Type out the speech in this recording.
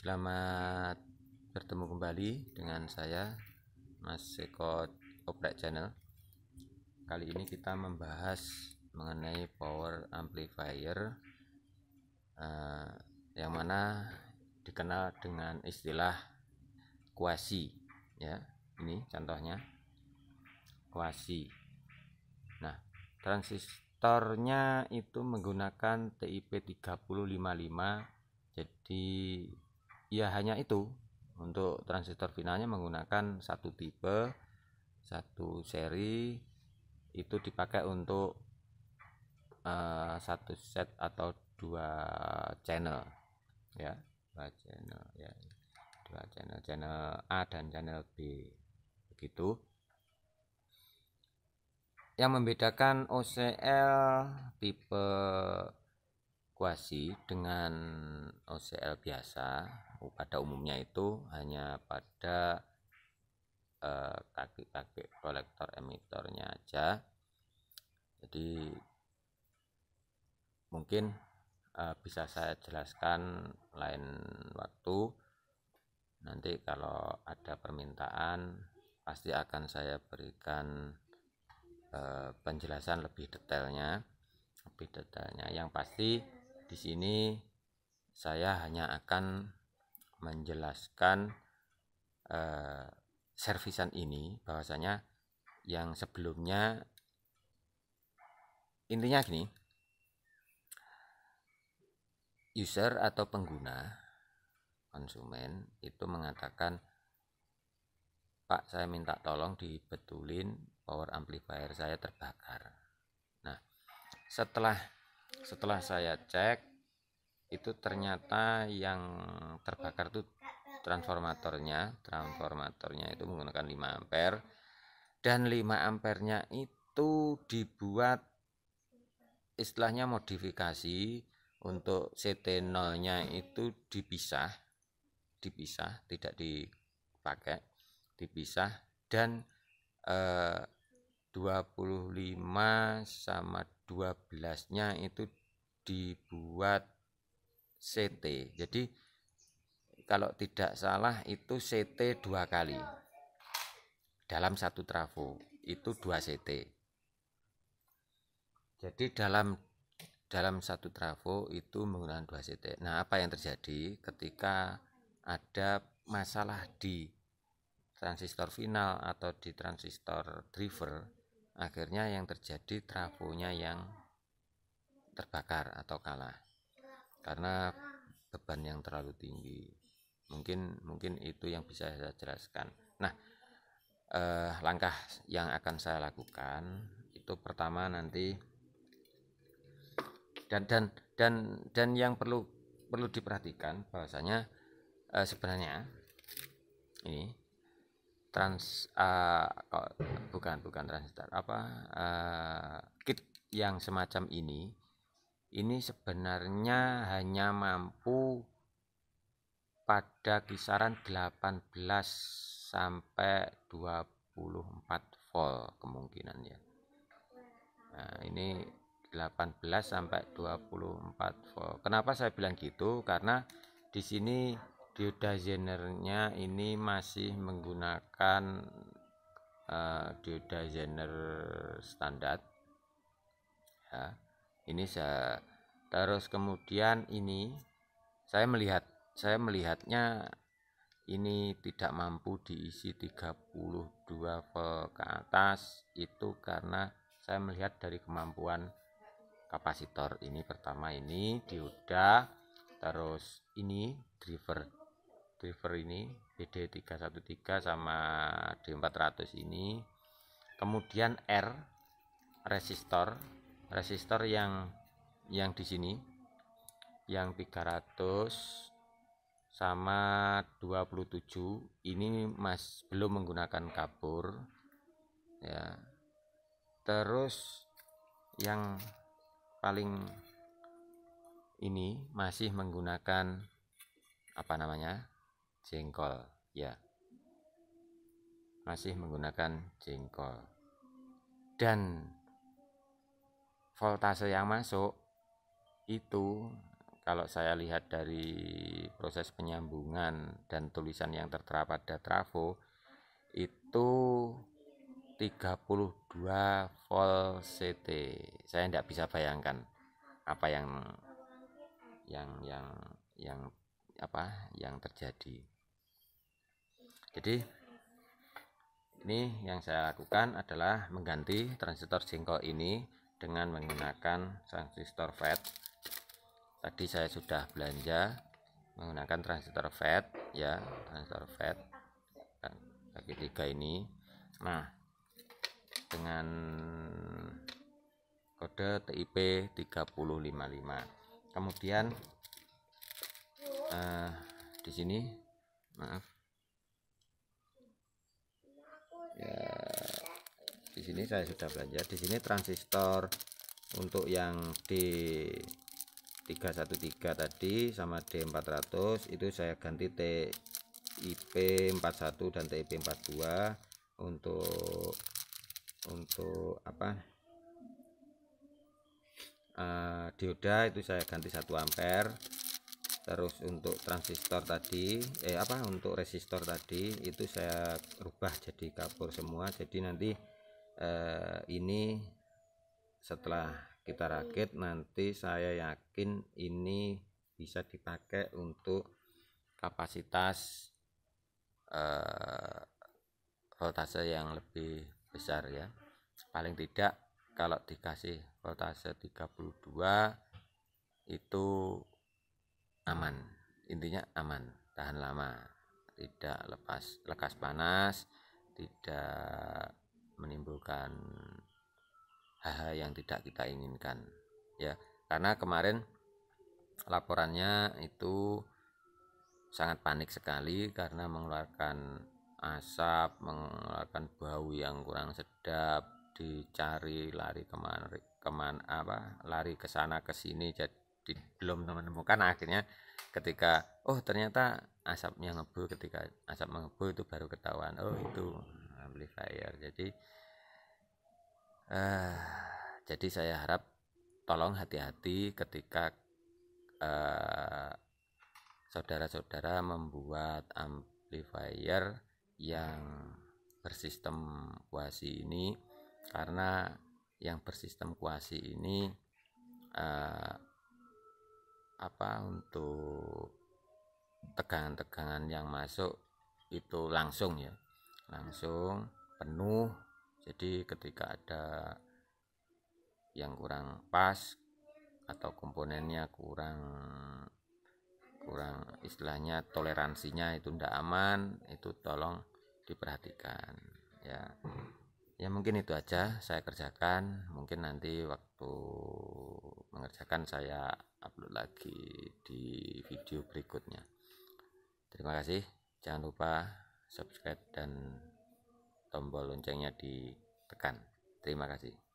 Selamat bertemu kembali dengan saya Mas Eko Oprek Channel. Kali ini kita membahas mengenai power amplifier yang mana dikenal dengan istilah quasi ya. Ini contohnya quasi. Nah, transistornya itu menggunakan TIP 3055. Jadi ya hanya itu. Untuk transistor finalnya menggunakan satu tipe, satu seri, itu dipakai untuk satu set atau dua channel ya, dua channel ya, dua channel A dan channel B begitu. Yang membedakan OCL tipe quasi dengan OCL biasa pada umumnya itu hanya pada kaki-kaki kolektor emitornya aja. Jadi mungkin bisa saya jelaskan lain waktu. Nanti kalau ada permintaan pasti akan saya berikan penjelasan lebih detailnya. Yang pasti di sini saya hanya akan menjelaskan servisan ini, bahwasanya yang sebelumnya intinya gini, user atau pengguna konsumen itu mengatakan, Pak, saya minta tolong dibetulin power amplifier saya terbakar. Nah, setelah saya cek, itu ternyata yang terbakar itu transformatornya itu menggunakan 5 ampere, dan 5 ampernya itu dibuat istilahnya modifikasi untuk CT0 nya itu dipisah, tidak dipakai, dipisah, dan 25 sama 12 nya itu dibuat CT. Jadi kalau tidak salah itu CT 2 kali dalam satu trafo, itu 2 CT. Jadi dalam satu trafo itu menggunakan 2 CT. Nah, apa yang terjadi ketika ada masalah di transistor final atau di transistor driver, akhirnya yang terjadi trafonya yang terbakar atau kalah karena beban yang terlalu tinggi. Mungkin itu yang bisa saya jelaskan. Nah, langkah yang akan saya lakukan itu pertama nanti, dan yang perlu diperhatikan bahwasanya sebenarnya ini bukan transistor, kit yang semacam ini sebenarnya hanya mampu pada kisaran 18 sampai 24 volt kemungkinan ya. Nah, ini 18 sampai 24 volt. Kenapa saya bilang gitu? Karena di sini dioda Zener-nya ini masih menggunakan dioda Zener standar ya. Ini terus kemudian ini saya melihatnya ini tidak mampu diisi 32 volt ke atas, itu karena saya melihat dari kemampuan kapasitor ini. Pertama ini dioda, terus ini driver ini BD313 sama D400 ini, kemudian R resistor yang di sini yang 300 sama 27 ini belum menggunakan kabur ya. Terus yang paling ini masih menggunakan jengkol ya, masih menggunakan jengkol, dan voltase yang masuk itu kalau saya lihat dari proses penyambungan dan tulisan yang tertera pada trafo itu 32 volt CT. Saya tidak bisa bayangkan apa yang yang apa yang terjadi. Jadi ini yang saya lakukan adalah mengganti transistor jengkol ini dengan menggunakan transistor FET. Tadi saya sudah belanja menggunakan transistor FET ya, transistor FET bagi 3 ini. Nah, dengan kode TIP 3055. Kemudian di sini maaf ya, di sini saya sudah belanja. Di sini transistor untuk yang D313 tadi sama D400 itu saya ganti TIP 41 dan TIP 42 untuk apa, dioda itu saya ganti 1 ampere. Terus untuk transistor tadi untuk resistor tadi itu saya rubah jadi kapur semua. Jadi nanti ini setelah kita rakit nanti saya yakin ini bisa dipakai untuk kapasitas voltase yang lebih besar ya. Paling tidak kalau dikasih voltase 32 itu aman, intinya aman, tahan lama, tidak lekas panas, tidak menimbulkan hal-hal yang tidak kita inginkan ya. Karena kemarin laporannya itu sangat panik sekali karena mengeluarkan asap, mengeluarkan bau yang kurang sedap, dicari lari lari ke sana ke sini, jadi belum menemukan. Akhirnya ketika ternyata asapnya ngebul, ketika asap mengebul itu baru ketahuan itu amplifier. Jadi saya harap tolong hati-hati ketika saudara-saudara membuat amplifier yang bersistem kuasi ini, karena yang bersistem kuasi ini untuk tegangan-tegangan yang masuk itu langsung penuh. Jadi ketika ada yang kurang pas atau komponennya kurang istilahnya toleransinya itu tidak aman, itu tolong diperhatikan ya. Ya mungkin itu aja saya kerjakan. Mungkin nanti waktu mengerjakan saya upload lagi di video berikutnya. Terima kasih. Jangan lupa subscribe dan tombol loncengnya ditekan. Terima kasih.